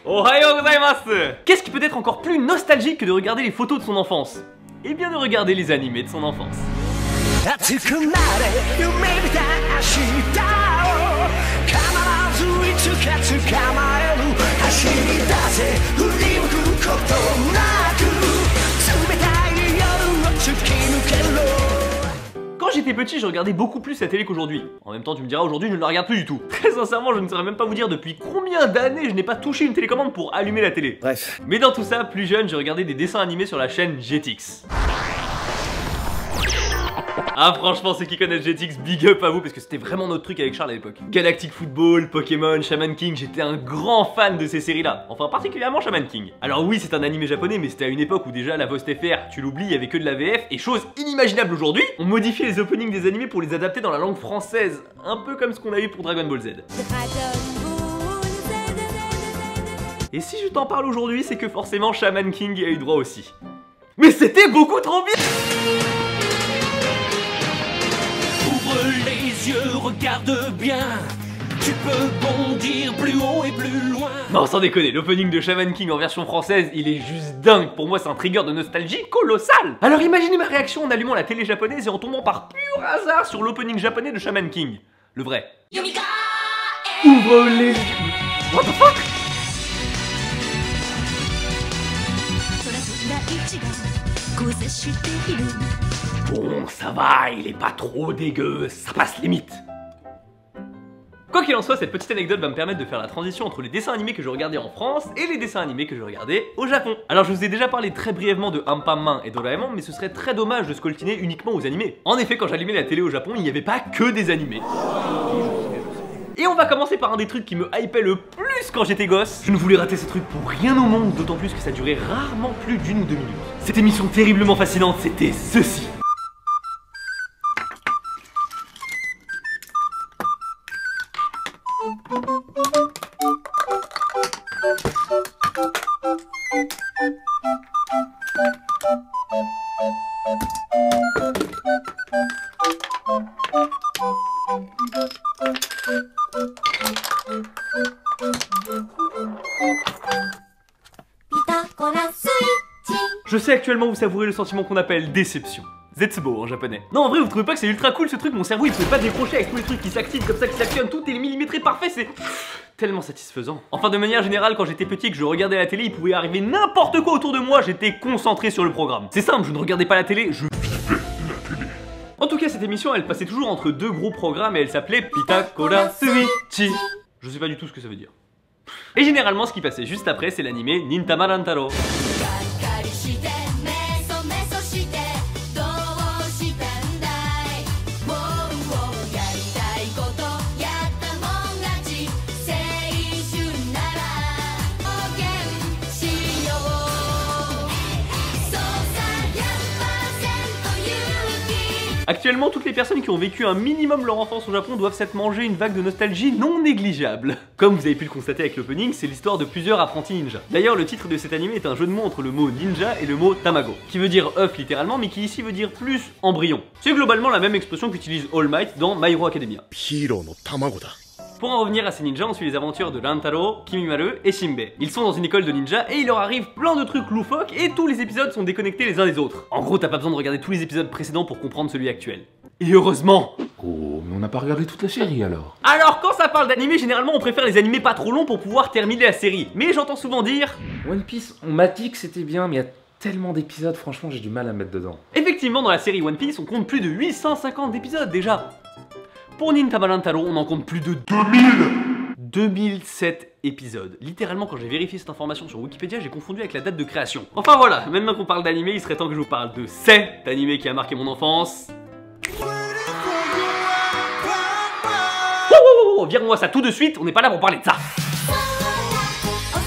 Ohayou gozaimasu. Qu'est-ce qui peut être encore plus nostalgique que de regarder les photos de son enfance? Eh bien de regarder les animés de son enfance. Quand j'étais petit, je regardais beaucoup plus la télé qu'aujourd'hui. En même temps, tu me diras, aujourd'hui, je ne la regarde plus du tout. Très sincèrement, je ne saurais même pas vous dire depuis combien d'années je n'ai pas touché une télécommande pour allumer la télé. Bref. Mais dans tout ça, plus jeune, j'ai regardé des dessins animés sur la chaîne Jetix. Ah franchement, ceux qui connaissent Jetix, big up à vous parce que c'était vraiment notre truc avec Charles à l'époque. Galactic Football, Pokémon, Shaman King, j'étais un grand fan de ces séries là. Enfin particulièrement Shaman King. Alors oui, c'est un animé japonais, mais c'était à une époque où déjà la Vost FR, tu l'oublies, il y avait que de la VF. Et chose inimaginable aujourd'hui, on modifiait les openings des animés pour les adapter dans la langue française. Un peu comme ce qu'on a eu pour Dragon Ball Z. Et si je t'en parle aujourd'hui, c'est que forcément Shaman King a eu droit aussi. Mais c'était beaucoup trop bien. Les yeux, regarde bien, tu peux bondir plus haut et plus loin. Non sans déconner, l'opening de Shaman King en version française, il est juste dingue. Pour moi c'est un trigger de nostalgie colossal. Alors imaginez ma réaction en allumant la télé japonaise et en tombant par pur hasard sur l'opening japonais de Shaman King. Le vrai. Ouvre les yeux. What the fuck? Bon, ça va, il est pas trop dégueu, ça passe limite. Quoi qu'il en soit, cette petite anecdote va me permettre de faire la transition entre les dessins animés que je regardais en France et les dessins animés que je regardais au Japon. Alors je vous ai déjà parlé très brièvement de Anpanman et Doraemon, mais ce serait très dommage de se coltiner uniquement aux animés. En effet, quand j'allumais la télé au Japon, il n'y avait pas que des animés. Et on va commencer par un des trucs qui me hypait le plus quand j'étais gosse. Je ne voulais rater ce truc pour rien au monde, d'autant plus que ça durait rarement plus d'1 ou 2 minutes. Cette émission terriblement fascinante, c'était ceci. Je sais actuellement vous savourez le sentiment qu'on appelle déception. Zetsubo en japonais. Non en vrai vous trouvez pas que c'est ultra cool ce truc? Mon cerveau il pouvait pas décrocher avec tous les trucs qui s'activent comme ça, qui s'actionnent, tout est millimétré parfait, c'est tellement satisfaisant. Enfin de manière générale quand j'étais petit et que je regardais la télé, il pouvait arriver n'importe quoi autour de moi, j'étais concentré sur le programme. C'est simple, je ne regardais pas la télé, je vivais la télé. En tout cas cette émission elle passait toujours entre deux gros programmes et elle s'appelait Pitakora Suichi. Je sais pas du tout ce que ça veut dire. Et généralement ce qui passait juste après c'est l'animé Nintama Rantaro. Actuellement, toutes les personnes qui ont vécu un minimum leur enfance au Japon doivent s'être mangé une vague de nostalgie non négligeable. Comme vous avez pu le constater avec l'opening, c'est l'histoire de plusieurs apprentis ninja. D'ailleurs, le titre de cet anime est un jeu de mots entre le mot ninja et le mot tamago, qui veut dire œuf littéralement, mais qui ici veut dire plus embryon. C'est globalement la même expression qu'utilise All Might dans My Hero Academia. Pour en revenir à ces ninjas, on suit les aventures de Rantaro, Kimimaru et Shinbei. Ils sont dans une école de ninja et il leur arrive plein de trucs loufoques et tous les épisodes sont déconnectés les uns des autres. En gros, t'as pas besoin de regarder tous les épisodes précédents pour comprendre celui actuel. Et heureusement! Oh, mais on n'a pas regardé toute la série alors. Alors quand ça parle d'animé, généralement on préfère les animés pas trop longs pour pouvoir terminer la série. Mais j'entends souvent dire... One Piece, on m'a dit que c'était bien, mais il y a tellement d'épisodes, franchement j'ai du mal à me mettre dedans. Effectivement, dans la série One Piece, on compte plus de 850 épisodes déjà. Pour Nintama Rantaro, on en compte plus de 2007 épisodes. Littéralement, quand j'ai vérifié cette information sur Wikipédia, j'ai confondu avec la date de création. Enfin voilà, maintenant qu'on parle d'animé, il serait temps que je vous parle de cet animé qui a marqué mon enfance. Oh, vire-moi ça tout de suite, on n'est pas là pour parler de ça.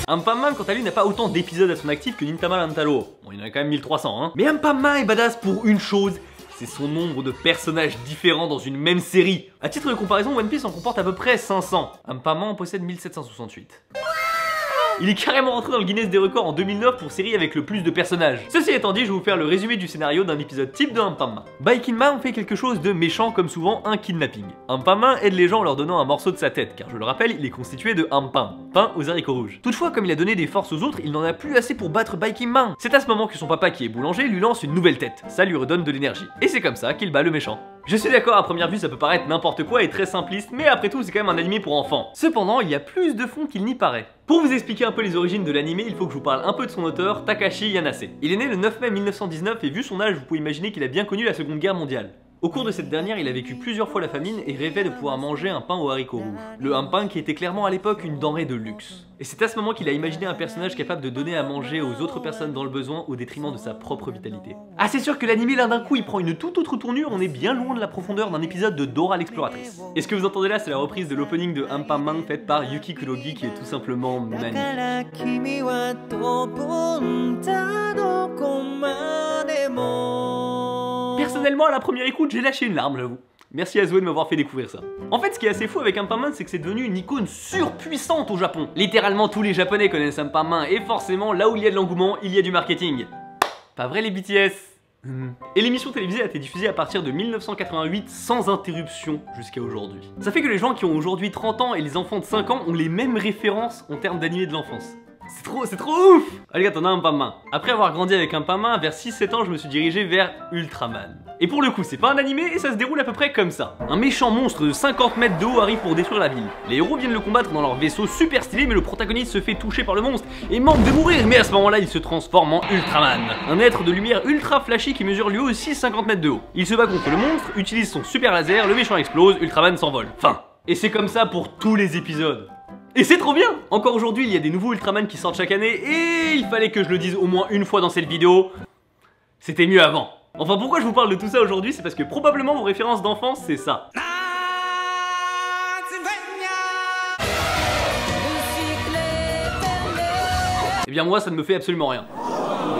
Anpanman, quant à lui, n'a pas autant d'épisodes à son actif que Nintama Rantaro. Bon, il y en a quand même 1300, hein. Mais Anpanman est badass pour une chose, c'est son nombre de personnages différents dans une même série. A titre de comparaison, One Piece en comporte à peu près 500. Anpanman en possède 1768. Il est carrément rentré dans le Guinness des records en 2009 pour série avec le plus de personnages. Ceci étant dit, je vais vous faire le résumé du scénario d'un épisode type de Ampam. Baikinma fait quelque chose de méchant comme souvent un kidnapping. Ampam aide les gens en leur donnant un morceau de sa tête, car je le rappelle, il est constitué de Ampam, pain aux haricots rouges. Toutefois, comme il a donné des forces aux autres, il n'en a plus assez pour battre Baikinma. C'est à ce moment que son papa qui est boulanger lui lance une nouvelle tête. Ça lui redonne de l'énergie. Et c'est comme ça qu'il bat le méchant. Je suis d'accord, à première vue ça peut paraître n'importe quoi et très simpliste, mais après tout c'est quand même un animé pour enfants. Cependant, il y a plus de fond qu'il n'y paraît. Pour vous expliquer un peu les origines de l'animé, il faut que je vous parle un peu de son auteur, Takashi Yanase. Il est né le 9 mai 1919 et vu son âge, vous pouvez imaginer qu'il a bien connu la Seconde Guerre mondiale. Au cours de cette dernière, il a vécu plusieurs fois la famine et rêvait de pouvoir manger un pain aux haricots rouges. Le hampin qui était clairement à l'époque une denrée de luxe. Et c'est à ce moment qu'il a imaginé un personnage capable de donner à manger aux autres personnes dans le besoin au détriment de sa propre vitalité. Ah, c'est sûr que l'animé là d'un coup il prend une toute autre tournure, on est bien loin de la profondeur d'un épisode de Dora l'exploratrice. Et ce que vous entendez là, c'est la reprise de l'opening de Ampam faite par Yuki Kurogi qui est tout simplement magnifique. Personnellement, à la première écoute, j'ai lâché une larme, j'avoue. Merci à Zoé de m'avoir fait découvrir ça. En fait, ce qui est assez fou avec Ampam, c'est que c'est devenu une icône surpuissante au Japon. Littéralement, tous les Japonais connaissent Ampam, et forcément, là où il y a de l'engouement, il y a du marketing. Pas vrai les BTS? Et l'émission télévisée a été diffusée à partir de 1988 sans interruption jusqu'à aujourd'hui. Ça fait que les gens qui ont aujourd'hui 30 ans et les enfants de 5 ans ont les mêmes références en termes d'animé de l'enfance. C'est trop ouf! Allez gars, t'en as un pas main. Après avoir grandi avec un pas main, vers 6-7 ans, je me suis dirigé vers Ultraman. Et pour le coup, c'est pas un animé et ça se déroule à peu près comme ça. Un méchant monstre de 50 mètres de haut arrive pour détruire la ville. Les héros viennent le combattre dans leur vaisseau super stylé, mais le protagoniste se fait toucher par le monstre et manque de mourir. Mais à ce moment-là, il se transforme en Ultraman. Un être de lumière ultra flashy qui mesure lui aussi 50 mètres de haut. Il se bat contre le monstre, utilise son super laser, le méchant explose, Ultraman s'envole. Fin. Et c'est comme ça pour tous les épisodes. Et c'est trop bien! Encore aujourd'hui, il y a des nouveaux Ultraman qui sortent chaque année et il fallait que je le dise au moins une fois dans cette vidéo. C'était mieux avant. Enfin, pourquoi je vous parle de tout ça aujourd'hui? C'est parce que probablement vos références d'enfance, c'est ça. Eh bien moi, ça ne me fait absolument rien.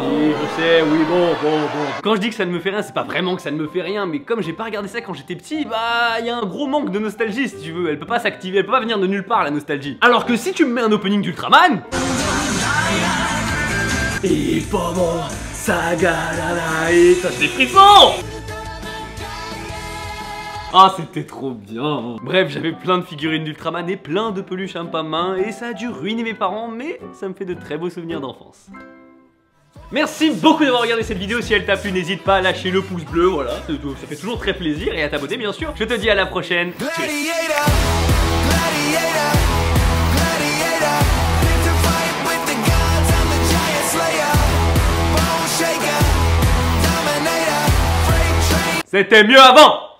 Oui, je sais, oui, bon. Quand je dis que ça ne me fait rien, c'est pas vraiment que ça ne me fait rien, mais comme j'ai pas regardé ça quand j'étais petit, bah, il y a un gros manque de nostalgie si tu veux. Elle peut pas s'activer, elle peut pas venir de nulle part la nostalgie. Alors que si tu me mets un opening d'Ultraman, et comment ça galalaï, ça j'ai des frissons. Ah, c'était trop bien. Bref, j'avais plein de figurines d'Ultraman et plein de peluches Ampam, et ça a dû ruiner mes parents, mais ça me fait de très beaux souvenirs d'enfance. Merci beaucoup d'avoir regardé cette vidéo, si elle t'a plu n'hésite pas à lâcher le pouce bleu, voilà, ça fait toujours très plaisir, et à t'abonner bien sûr. Je te dis à la prochaine. C'était mieux avant!